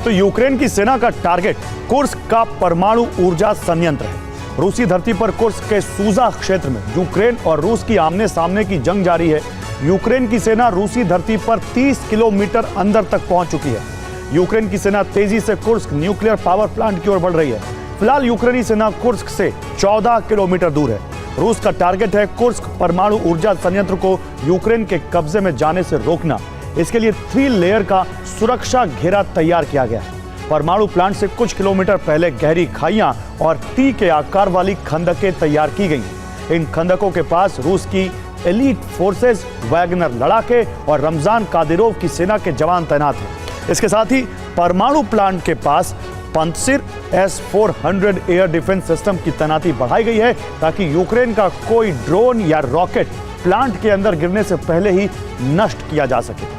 तो यूक्रेन की सेना का टारगेट कुर्स्क का परमाणु ऊर्जा संयंत्र है। रूसी धरती पर कुर्स्क के सूजा क्षेत्र में यूक्रेन और रूस की आमने सामने की जंग जारी है। यूक्रेन की सेना रूसी धरती पर 30 किलोमीटर अंदर तक पहुंच चुकी है। यूक्रेन की सेना तेजी से कुर्स्क न्यूक्लियर पावर प्लांट की ओर बढ़ रही है। फिलहाल यूक्रेनी सेना कुर्स्क से 14 किलोमीटर दूर है। रूस का टारगेट है कुर्स्क परमाणु ऊर्जा संयंत्र को यूक्रेन के कब्जे में जाने से रोकना। इसके लिए 3 लेयर का सुरक्षा घेरा तैयार किया गया है। परमाणु प्लांट से कुछ किलोमीटर पहले गहरी खाइयां और टी के आकार वाली खंदकें तैयार की गई हैं। इन खंदकों के पास रूस की एलीट फोर्सेस, वैगनर लड़ाके और रमजान कादिरोव की सेना के जवान तैनात हैं। इसके साथ ही परमाणु प्लांट के पास पंत्सिर S-400 एयर डिफेंस सिस्टम की तैनाती बढ़ाई गई है ताकि यूक्रेन का कोई ड्रोन या रॉकेट प्लांट के अंदर गिरने से पहले ही नष्ट किया जा सके।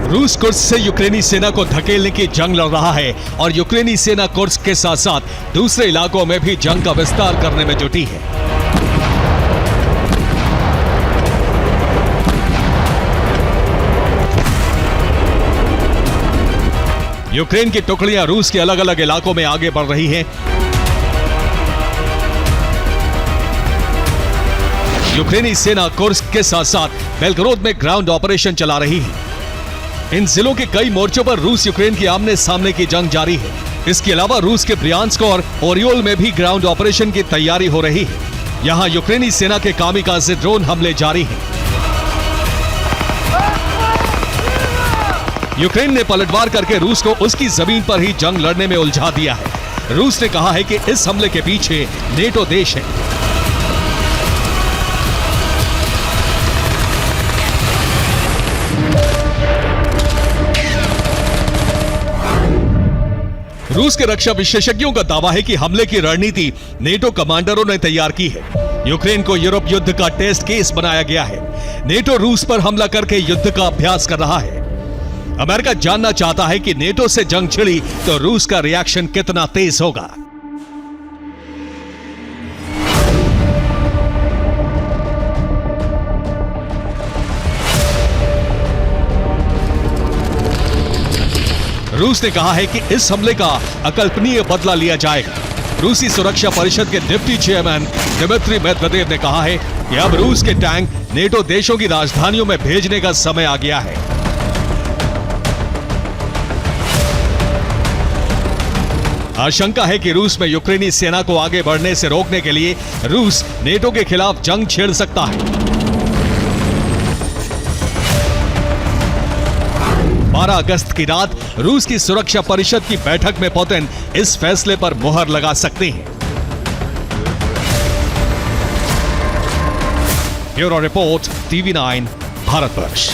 रूस कुर्स्क से यूक्रेनी सेना को धकेलने की जंग लड़ रहा है और यूक्रेनी सेना कुर्स्क के साथ साथ दूसरे इलाकों में भी जंग का विस्तार करने में जुटी है। यूक्रेन की टुकड़ियां रूस के अलग अलग इलाकों में आगे बढ़ रही हैं। यूक्रेनी सेना कुर्स्क के साथ साथ बेलगोरोद में ग्राउंड ऑपरेशन चला रही है। इन जिलों के कई मोर्चों पर रूस यूक्रेन की आमने सामने की जंग जारी है। इसके अलावा रूस के ब्रियांस्क और ओरियोल में भी ग्राउंड ऑपरेशन की तैयारी हो रही है। यहां यूक्रेनी सेना के कामिकाज़े ड्रोन हमले जारी हैं। यूक्रेन ने पलटवार करके रूस को उसकी जमीन पर ही जंग लड़ने में उलझा दिया है। रूस ने कहा है कि इस हमले के पीछे नेटो देश है। रूस के रक्षा विशेषज्ञों का दावा है कि हमले की रणनीति नेटो कमांडरों ने तैयार की है। यूक्रेन को यूरोप युद्ध का टेस्ट केस बनाया गया है। नेटो रूस पर हमला करके युद्ध का अभ्यास कर रहा है। अमेरिका जानना चाहता है कि नेटो से जंग छिड़ी तो रूस का रिएक्शन कितना तेज होगा। रूस ने कहा है कि इस हमले का अकल्पनीय बदला लिया जाएगा। रूसी सुरक्षा परिषद के डिप्टी चेयरमैन दिमित्री मेदवेदेव ने कहा है कि अब रूस के टैंक नेटो देशों की राजधानियों में भेजने का समय आ गया है। आशंका है कि रूस में यूक्रेनी सेना को आगे बढ़ने से रोकने के लिए रूस नेटो के खिलाफ जंग छेड़ सकता है। 12 अगस्त की रात रूस की सुरक्षा परिषद की बैठक में पुतिन इस फैसले पर मुहर लगा सकते हैं। Bureau report, TV9, Bharatvarsh.